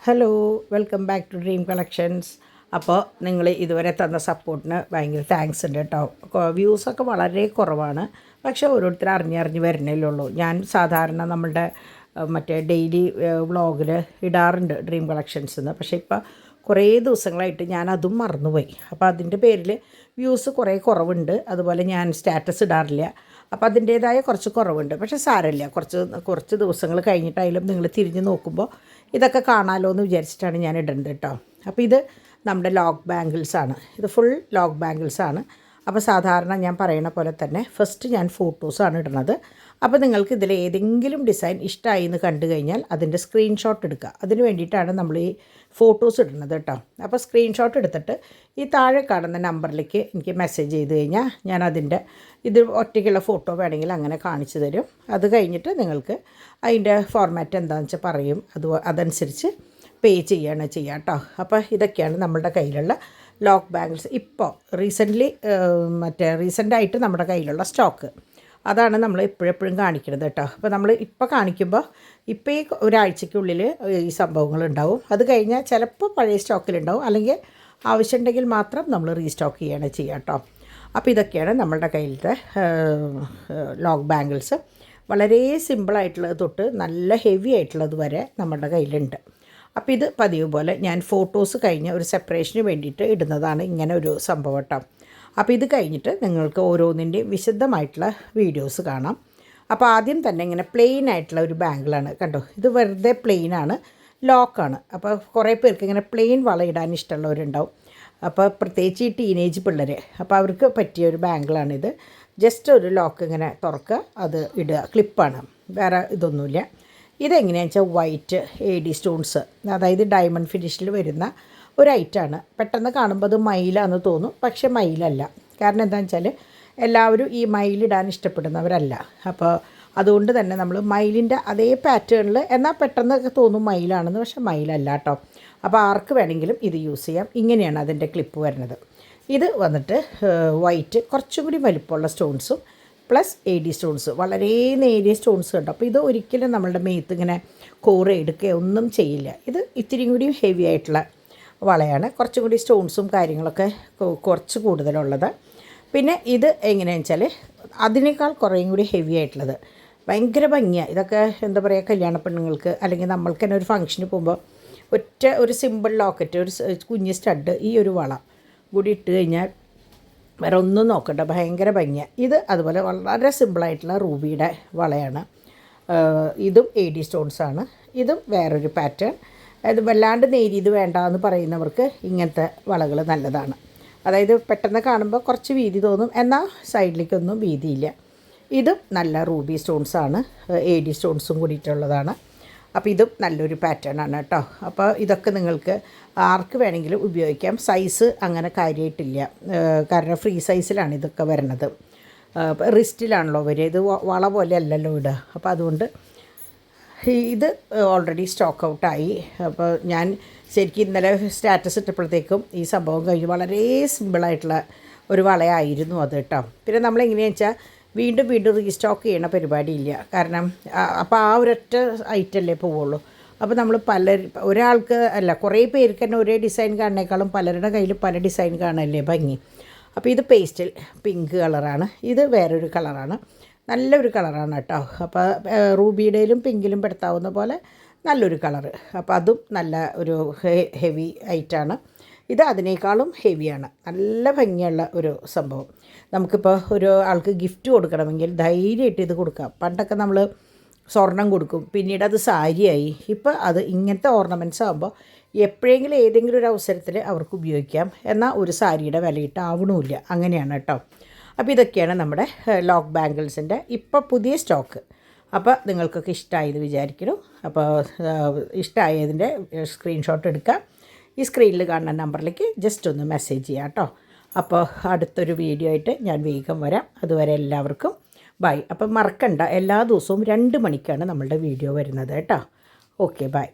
Hello, welcome back to dream collections. അപ്പോൾ നിങ്ങൾ ഇതുവരെ തന്ന സപ്പോർട്ടിന് ഭയങ്കര താങ്ക്സ് ഉണ്ട് കേട്ടോ. വ്യൂസൊക്കെ വളരെ കുറവാണ്, പക്ഷേ ഓരോരുത്തർ അറിഞ്ഞറിഞ്ഞ് വരുന്നേലുള്ളൂ. ഞാൻ സാധാരണ നമ്മളുടെ മറ്റേ ഡെയിലി വ്ളോഗിൽ ഇടാറുണ്ട് ഡ്രീം കളക്ഷൻസ് എന്ന്. പക്ഷേ ഇപ്പോൾ കുറേ ദിവസങ്ങളായിട്ട് ഞാൻ അതും മറന്നുപോയി. അപ്പോൾ അതിൻ്റെ പേരിൽ വ്യൂസ് കുറേ കുറവുണ്ട്. അതുപോലെ ഞാൻ സ്റ്റാറ്റസ് ഇടാറില്ല. അപ്പോൾ അതിൻ്റേതായ കുറച്ച് കുറവുണ്ട്. പക്ഷേ സാരമില്ല, കുറച്ച് ദിവസങ്ങൾ കഴിഞ്ഞിട്ടായാലും നിങ്ങൾ തിരിഞ്ഞ് നോക്കുമ്പോൾ ഇതൊക്കെ കാണാമല്ലോ എന്ന് വിചാരിച്ചിട്ടാണ് ഞാൻ ഇടുന്നത് കേട്ടോ. അപ്പോൾ ഇത് നമ്മുടെ ലോക്ക് ബാംഗിൾസാണ്. ഇത് ഫുൾ ലോക്ക് ബാംഗിൾസാണ്. അപ്പോൾ സാധാരണ ഞാൻ പറയുന്ന പോലെ തന്നെ ഫസ്റ്റ് ഞാൻ ഫോട്ടോസാണ് ഇടുന്നത്. അപ്പോൾ നിങ്ങൾക്ക് ഇതിൽ ഏതെങ്കിലും ഡിസൈൻ ഇഷ്ടമായി എന്ന് കണ്ടു കഴിഞ്ഞാൽ അതിൻ്റെ സ്ക്രീൻഷോട്ട് എടുക്കുക. അതിന് വേണ്ടിയിട്ടാണ് നമ്മൾ ഈ ഫോട്ടോസ് ഇടുന്നത് കേട്ടോ. അപ്പോൾ സ്ക്രീൻഷോട്ട് എടുത്തിട്ട് ഈ താഴെ കാണുന്ന നമ്പറിലേക്ക് എനിക്ക് മെസ്സേജ് ചെയ്ത് കഴിഞ്ഞാൽ ഞാൻ അതിൻ്റെ ഇത് ഒറ്റയ്ക്കുള്ള ഫോട്ടോ വേണമെങ്കിൽ അങ്ങനെ കാണിച്ചു തരും. അത് കഴിഞ്ഞിട്ട് നിങ്ങൾക്ക് അതിൻ്റെ ഫോർമാറ്റ് എന്താണെന്ന് വെച്ചാൽ പറയും. അതനുസരിച്ച് പേ ചെയ്യുക കേട്ടോ. അപ്പോൾ ഇതൊക്കെയാണ് നമ്മളുടെ കയ്യിലുള്ള ലോക്ക് ബാംഗിൾസ്. ഇപ്പോൾ റീസെൻ്റായിട്ട് നമ്മുടെ കയ്യിലുള്ള സ്റ്റോക്ക് അതാണ് നമ്മൾ എപ്പോഴെപ്പോഴും കാണിക്കുന്നത് കേട്ടോ. അപ്പോൾ നമ്മൾ ഇപ്പോൾ കാണിക്കുമ്പോൾ ഇപ്പോൾ ഈ ഒരാഴ്ചയ്ക്കുള്ളിൽ ഈ സംഭവങ്ങളുണ്ടാവും. അത് കഴിഞ്ഞാൽ ചിലപ്പോൾ പഴയ സ്റ്റോക്കിലുണ്ടാവും, അല്ലെങ്കിൽ ആവശ്യമുണ്ടെങ്കിൽ മാത്രം നമ്മൾ റീസ്റ്റോക്ക് ചെയ്യുകയാണ് ചെയ്യുക കേട്ടോ. അപ്പോൾ ഇതൊക്കെയാണ് നമ്മളുടെ കയ്യിലത്തെ ലോക്ക് ബാംഗിൾസ്. വളരെ സിമ്പിളായിട്ടുള്ളത് തൊട്ട് നല്ല ഹെവി ആയിട്ടുള്ളത് വരെ നമ്മളുടെ കയ്യിലുണ്ട്. അപ്പോൾ ഇത് പതിവ് പോലെ ഞാൻ ഫോട്ടോസ് കഴിഞ്ഞ ഒരു സെപ്പറേഷന് വേണ്ടിയിട്ട് ഇടുന്നതാണ് ഇങ്ങനെ ഒരു സംഭവം കേട്ടോ. അപ്പോൾ ഇത് കഴിഞ്ഞിട്ട് നിങ്ങൾക്ക് ഓരോന്നിൻ്റെയും വിശദമായിട്ടുള്ള വീഡിയോസ് കാണാം. അപ്പോൾ ആദ്യം തന്നെ ഇങ്ങനെ പ്ലെയിൻ ആയിട്ടുള്ള ഒരു ബാംഗിളാണ് കണ്ടോ. ഇത് വെറുതെ പ്ലെയിനാണ്, ലോക്കാണ്. അപ്പോൾ കുറേ പേർക്ക് ഇങ്ങനെ പ്ലെയിൻ വളയിടാൻ ഇഷ്ടമുള്ളവരുണ്ടാവും. അപ്പോൾ പ്രത്യേകിച്ച് ഈ ടീനേജ് പിള്ളേർ, അപ്പോൾ അവർക്ക് പറ്റിയ ഒരു ബാംഗിളാണിത്. ജസ്റ്റ് ഒരു ലോക്ക് ഇങ്ങനെ തുറക്കുക, അത് ഇടുക. ക്ലിപ്പാണ്, വേറെ ഇതൊന്നുമില്ല. ഇതെങ്ങനെയാണെന്ന് വെച്ചാൽ വൈറ്റ് AD സ്റ്റോൺസ്, അതായത് ഡയമണ്ട് ഫിനിഷിൽ വരുന്ന ഒരു ഐറ്റമാണ്. പെട്ടെന്ന് കാണുമ്പോൾ അത് മയിലാണെന്ന് തോന്നും, പക്ഷേ മയിലല്ല. കാരണം എന്താണെന്ന് വെച്ചാൽ എല്ലാവരും ഈ മയിലിടാൻ ഇഷ്ടപ്പെടുന്നവരല്ല. അപ്പോൾ അതുകൊണ്ട് തന്നെ നമ്മൾ മയിലിൻ്റെ അതേ പാറ്റേണിൽ, എന്നാൽ പെട്ടെന്ന് തോന്നും മയിലാണെന്ന്, പക്ഷേ മയിലല്ല കേട്ടോ. അപ്പോൾ ആർക്ക് വേണമെങ്കിലും ഇത് യൂസ് ചെയ്യാം. ഇങ്ങനെയാണ് അതിൻ്റെ ക്ലിപ്പ് വരുന്നത്. ഇത് വന്നിട്ട് വൈറ്റ് കുറച്ചും കൂടി വലിപ്പമുള്ള സ്റ്റോൺസും പ്ലസ് AD സ്റ്റോൺസ്, വളരെ നേരിയ സ്റ്റോൺസ് കണ്ടോ. അപ്പോൾ ഇത് ഒരിക്കലും നമ്മളുടെ മേത്ത് ഇങ്ങനെ എടുക്കുകയോ ഒന്നും ചെയ്യില്ല. ഇത് ഇത്തിരി കൂടി ഹെവി ആയിട്ടുള്ള വളയാണ്, കുറച്ചും കൂടി സ്റ്റോൺസും കാര്യങ്ങളൊക്കെ കുറച്ച് കൂടുതലുള്ളത്. പിന്നെ ഇത് എങ്ങനെയാണെന്ന് വെച്ചാൽ അതിനേക്കാൾ കുറേയും കൂടി ഹെവി ആയിട്ടുള്ളത്, ഭയങ്കര ഭംഗിയാണ്. ഇതൊക്കെ എന്താ പറയുക, കല്യാണ പെണ്ണുങ്ങൾക്ക് അല്ലെങ്കിൽ നമ്മൾക്ക് തന്നെ ഒരു ഫംഗ്ഷന് പോകുമ്പോൾ ഒരു സിമ്പിൾ ലോക്കറ്റ്, ഒരു കുഞ്ഞ് സ്റ്റഡ്, ഈ ഒരു വള കൂടി ഇട്ട് കഴിഞ്ഞാൽ വേറെ ഒന്നും നോക്കണ്ട, ഭയങ്കര ഭംഗിയാണ്. ഇത് അതുപോലെ വളരെ സിമ്പിളായിട്ടുള്ള റൂബിയുടെ വളയാണ്. ഇതും AD സ്റ്റോൺസാണ്. ഇതും വേറൊരു പാറ്റേൺ. അത് വല്ലാണ്ട് നേരിയത് വേണ്ട എന്ന് പറയുന്നവർക്ക് ഇങ്ങനത്തെ വളകൾ നല്ലതാണ്. അതായത് പെട്ടെന്ന് കാണുമ്പോൾ കുറച്ച് വീതി തോന്നും, എന്നാൽ സൈഡിലേക്കൊന്നും വീതിയില്ല. ഇതും നല്ല റൂബി സ്റ്റോൺസാണ്, AD സ്റ്റോൺസും കൂടിയിട്ടുള്ളതാണ്. അപ്പോൾ ഇതും നല്ലൊരു പാറ്റേൺ ആണ് കേട്ടോ. അപ്പോൾ ഇതൊക്കെ നിങ്ങൾക്ക് ആർക്ക് വേണമെങ്കിലും ഉപയോഗിക്കാം. സൈസ് അങ്ങനെ കാര്യമായിട്ടില്ല, കാരണം ഫ്രീ സൈസിലാണ് ഇതൊക്കെ വരുന്നത്. റിസ്റ്റിലാണല്ലോ വരിക, ഇത് വള പോലെ അല്ലല്ലോ ഇടുക. അപ്പോൾ അതുകൊണ്ട് ഇത് ഓൾറെഡി സ്റ്റോക്ക് ഔട്ടായി. അപ്പോൾ ഞാൻ ശരിക്കും ഇന്നലെ സ്റ്റാറ്റസ് ഇട്ടപ്പോഴത്തേക്കും ഈ സംഭവം കഴിഞ്ഞ് വളരെ സിമ്പിളായിട്ടുള്ള ഒരു വളയായിരുന്നു അത് കേട്ടോ. പിന്നെ നമ്മളെങ്ങനെയാണെന്ന് വെച്ചാൽ വീണ്ടും റീസ്റ്റോക്ക് ചെയ്യണ പരിപാടിയില്ല. കാരണം അപ്പോൾ ആ ഒരൊറ്റ ഐറ്റമല്ലേ പോവുള്ളൂ. അപ്പോൾ നമ്മൾ ഒരാൾക്ക് അല്ല, കുറേ പേർക്ക് തന്നെ ഒരേ ഡിസൈൻ കാണുന്നേക്കാളും പലരുടെ കയ്യിൽ പല ഡിസൈൻ കാണല്ലേ ഭംഗി. അപ്പോൾ ഇത് പേസ്റ്റൽ പിങ്ക് കളറാണ്. ഇത് വേറൊരു കളറാണ്, നല്ലൊരു കളറാണ് കേട്ടോ. അപ്പോൾ റൂബിയുടെയിലും പിങ്കിലും പെടുത്താവുന്ന പോലെ നല്ലൊരു കളറ്. അപ്പോൾ അതും നല്ല ഒരു ഹെവി ഐറ്റാണ്. ഇത് അതിനേക്കാളും ഹെവിയാണ്, നല്ല ഭംഗിയുള്ള ഒരു സംഭവം. നമുക്കിപ്പോൾ ഒരു ആൾക്ക് ഗിഫ്റ്റ് കൊടുക്കണമെങ്കിൽ ധൈര്യമായിട്ട് ഇത് കൊടുക്കാം. പണ്ടൊക്കെ നമ്മൾ സ്വർണം കൊടുക്കും, പിന്നീട് അത് സാരിയായി. ഇപ്പോൾ അത് ഇങ്ങനത്തെ ഓർണമെൻറ്റ്സ് ആകുമ്പോൾ എപ്പോഴെങ്കിലും ഏതെങ്കിലും ഒരു അവസരത്തിൽ അവർക്ക് ഉപയോഗിക്കാം, എന്നാൽ ഒരു സാരിയുടെ വിലയിട്ട് ആവണമില്ല. അങ്ങനെയാണ് കേട്ടോ. അപ്പോൾ ഇതൊക്കെയാണ് നമ്മുടെ ലോക്ക് ബാംഗിൾസിൻ്റെ ഇപ്പോൾ പുതിയ സ്റ്റോക്ക്. അപ്പോൾ നിങ്ങൾക്കൊക്കെ ഇഷ്ടമായെന്ന് വിചാരിക്കുന്നു. അപ്പോൾ ഇഷ്ടമായതിൻ്റെ സ്ക്രീൻഷോട്ട് എടുക്കുക. ഈ സ്ക്രീനിൽ കാണുന്ന നമ്പറിലേക്ക് ജസ്റ്റ് ഒന്ന് മെസ്സേജ് ചെയ്യാം കേട്ടോ. അപ്പോൾ അടുത്തൊരു വീഡിയോ ആയിട്ട് ഞാൻ വേഗം വരാം. അതുവരെ എല്ലാവർക്കും ബൈ. അപ്പം മറക്കണ്ട, എല്ലാ ദിവസവും 2 മണിക്കാണ് നമ്മളുടെ വീഡിയോ വരുന്നത് കേട്ടോ. Okay, by.